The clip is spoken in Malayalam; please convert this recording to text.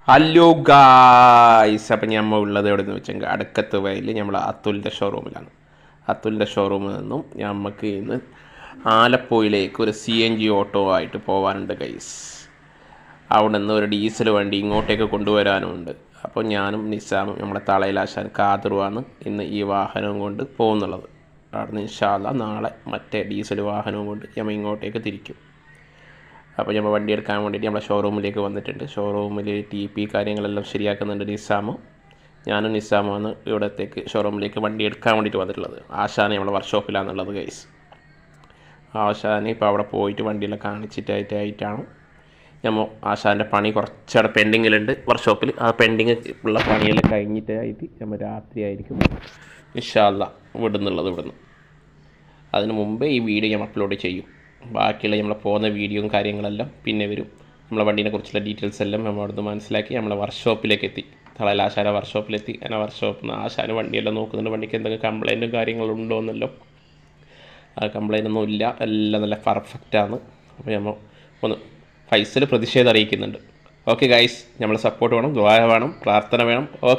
ഹലോ ഗായ്സ്, അപ്പം നമ്മൾ ഉള്ളത് എവിടെ നിന്ന് വെച്ചെങ്കിൽ അടുക്കത്ത് വയലിൽ നമ്മൾ അതുലിൻ്റെ ഷോറൂമിലാണ്. അതുലിൻ്റെ ഷോറൂമിൽ നിന്നും നമുക്ക് ഇന്ന് ആലപ്പുഴയിലേക്ക് ഒരു CNG ഓട്ടോ ആയിട്ട് പോകാനുണ്ട് ഗൈസ്. അവിടെ നിന്ന് ഒരു ഡീസൽ വണ്ടി ഇങ്ങോട്ടേക്ക് കൊണ്ടുവരാനുമുണ്ട്. അപ്പോൾ ഞാനും നിസാമും നമ്മുടെ തളയിലാശാൻ കാതറുമാണ് ഇന്ന് ഈ വാഹനവും കൊണ്ട് പോകുന്നുള്ളത്. അവിടെ നിന്ന് ഇൻഷാ അല്ലാഹ് നാളെ മറ്റേ ഡീസൽ വാഹനവും കൊണ്ട് നമ്മൾ ഇങ്ങോട്ടേക്ക് തിരിക്കും. അപ്പോൾ നമ്മൾ വണ്ടി എടുക്കാൻ വേണ്ടിയിട്ട് നമ്മളെ ഷോറൂമിലേക്ക് വന്നിട്ടുണ്ട്. ഷോറൂമിൽ TP കാര്യങ്ങളെല്ലാം ശരിയാക്കുന്നുണ്ട് നിസാമും. ഞാനും നിസാമുമാണ് ഇവിടത്തേക്ക് ഷോറൂമിലേക്ക് വണ്ടി എടുക്കാൻ വേണ്ടിയിട്ട് വന്നിട്ടുള്ളത്. ആശാനെ നമ്മളെ വർക്ക്ഷോപ്പിലാണുള്ളത് ഗൈസ്. ആശാനെ ഇപ്പോൾ അവിടെ പോയിട്ട് വണ്ടിയെല്ലാം കാണിച്ചിട്ടായിട്ടാണ് നമ്മൾ ആശാൻ്റെ പണി കുറച്ചവിടെ പെൻഡിങ്ങിലുണ്ട് വർക്ക്ഷോപ്പിൽ. ആ പെൻഡിങ് ഉള്ള പണിയെല്ലാം കഴിഞ്ഞിട്ടായിട്ട് നമ്മൾ രാത്രിയായിരിക്കും ഇൻഷാ അല്ലാഹ് ഇവിടുന്ന്. അതിന് മുമ്പേ ഈ വീഡിയോ ഞാൻ അപ്ലോഡ് ചെയ്യും. ബാക്കിയുള്ള നമ്മൾ പോകുന്ന വീഡിയോയും കാര്യങ്ങളെല്ലാം പിന്നെ വരും. നമ്മളെ വണ്ടീനെ കുറിച്ചുള്ള ഡീറ്റെയിൽസ് എല്ലാം നമ്മൾ അവിടുന്ന് മനസ്സിലാക്കി നമ്മളെ വർക്ക്ഷോപ്പിലേക്ക് എത്തി. തളയിൽ ആശാന വർക്ക്ഷോപ്പിലെത്തി. അങ്ങനെ വർക്ക്ഷോപ്പിൽ നിന്ന് ആശാന വണ്ടിയെല്ലാം നോക്കുന്നുണ്ട്. വണ്ടിക്ക് എന്തെങ്കിലും കംപ്ലൈൻറ്റും കാര്യങ്ങളുണ്ടോ എന്നല്ലോ. ആ കംപ്ലൈൻ്റ് ഒന്നും ഇല്ല, എല്ലാം നല്ല പെർഫെക്റ്റാണ്. അപ്പോൾ നമ്മൾ ഒന്ന് ഫൈസൽ പ്രതിഷേധം അറിയിക്കുന്നുണ്ട്. ഓക്കെ ഗൈസ്, നമ്മളെ സപ്പോർട്ട് വേണം, ദ്വാര വേണം, പ്രാർത്ഥന വേണം. ഓക്കെ.